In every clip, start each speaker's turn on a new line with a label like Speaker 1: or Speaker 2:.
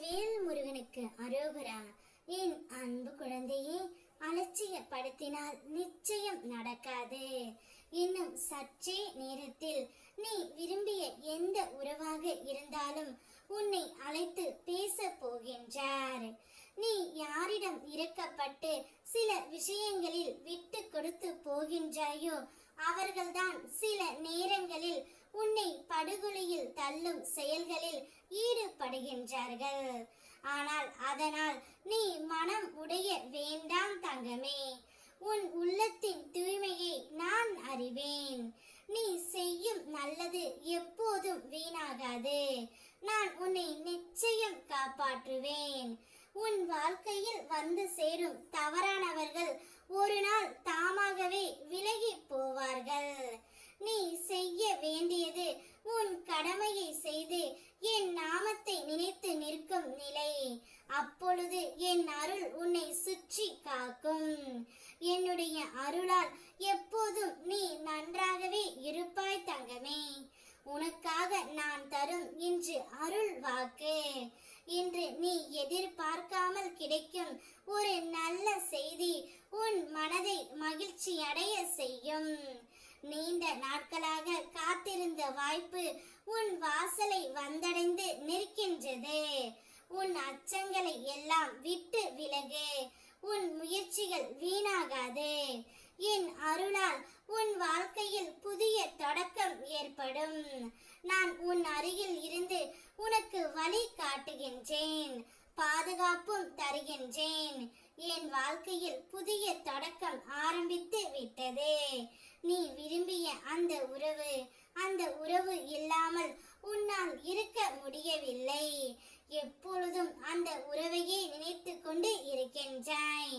Speaker 1: வெற்றிவேல் முருகனுக்கு அரோகரா. என் அன்பு குழந்தையே, அலட்சியப்படுத்தினால் நிச்சயம் நடக்காது. இன்னும் சற்றே நேரத்தில் நீ விரும்பிய எந்த உறவாக இருந்தாலும் உன்னை அழைத்து பேச போகின்றார். நீ யாரிடம் இறக்கப்பட்டு சில விஷயங்களில் விட்டு கொடுத்து போகின்றாயோ அவர்கள்தான் சில நேரங்களில் உன்னை படுகொலையில் தள்ளும் செயல்களில் ஈடுபடுகின்றார்கள். ஆனால் அதனால் நீ மனம் உடைய வேண்டாம் தங்கமே. உன் உள்ளத்தின் தூய்மையை நான் அறிவேன். நீ செய்யும் நல்லது எப்போதும் வீணாகாது. நான் உன்னை நிச்சயம் காப்பாற்றுவேன். உன் வாழ்க்கையில் வந்து சேரும் தவறானவர்கள் ஒரு நாள் தாமாகவே விலகி போவார்கள். நீ செய்ய வேண்டியது உன் கடமையை செய்து என் நாமத்தை நினைத்து நிற்கும் நிலை. அப்பொழுது என் அருள் உன்னை சுற்றி காக்கும். என்னுடைய அருளால் எப்போதும் நீ நன்றாகவே இருப்பாய் தங்கமே. உனக்காக நான் தரும் இன்று அருள் வாக்கு. இன்று நீ எதிர்பார்க்காமல் கிடைக்கும் ஒரு நல்ல செய்தி உன் மனதை மகிழ்ச்சி அடைய செய்யும். நீண்ட நாட்களாக காத்திருந்த வாய்ப்பு உன் வாசலை வந்தடைந்து நிற்கின்றது. உன் அச்சங்களை எல்லாம் விட்டு விலகு. உன் முயற்சிகள் வீணாகாது. என் அருளால் உன் வாழ்க்கையில் புதிய தொடக்கம் ஏற்படும். நான் உன் அருகில் இருந்து உனக்கு வழி காட்டுகின்றேன், பாதுகாப்பும் தருகின்றேன். என் வாழ்க்கையில் புதிய தொடக்கம் ஆரம்பித்து விட்டது. நீ விரும்பிய அந்த உறவு இல்லாமல் உன்னால் இருக்க முடியவில்லை. எப்பொழுதும் அந்த உறவையே நினைத்து கொண்டு இருக்கின்றாய்.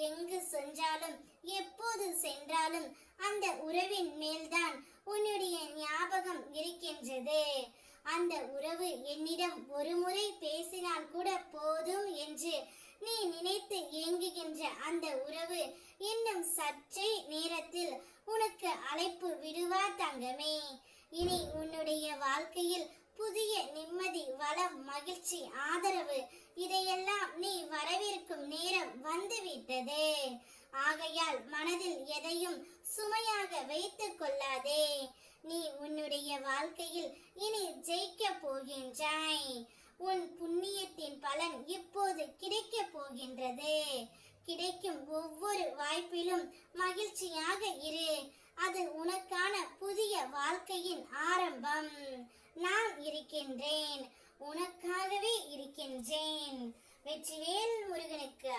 Speaker 1: எங்கு சென்றாலும் எப்போது சென்றாலும் அந்த உறவின் மேல்தான் உன்னுடைய ஞாபகம் இருக்கின்றது. அந்த உறவு என்னிடம் ஒரு முறை பேசினால் கூட போதும் என்று நீ நினைத்து ஏங்குகின்ற அந்த உறவு இன்னும் சற்றே நேரத்தில் உனக்கு அழைப்பு விடுவார் தங்கமே. இனி உன்னுடைய வாழ்க்கையில் புதிய நிம்மதி, வளம், மகிழ்ச்சி, ஆதரவு இதையெல்லாம் நீ வரவேற்கும் நேரம் வந்துவிட்டது. ஆகையால் மனதில் எதையும் சுமையாக வைத்துக் கொள்ளாதே. நீ உன்னுடைய வாழ்க்கையில் இனி ஜெயிக்க போகின்றாய். உன் புண்ணியத்தின் பலன் இப்போது கிடைக்க போகின்றது. கிடைக்கும் ஒவ்வொரு வாய்ப்பிலும் மகிழ்ச்சியாக இரு. அது உனக்கான புதிய வாழ்க்கையின் ஆரம்பம். நான் இருக்கின்றேன், உனக்காகவே இருக்கின்றேன். வெற்றிவேல் முருகனுக்கு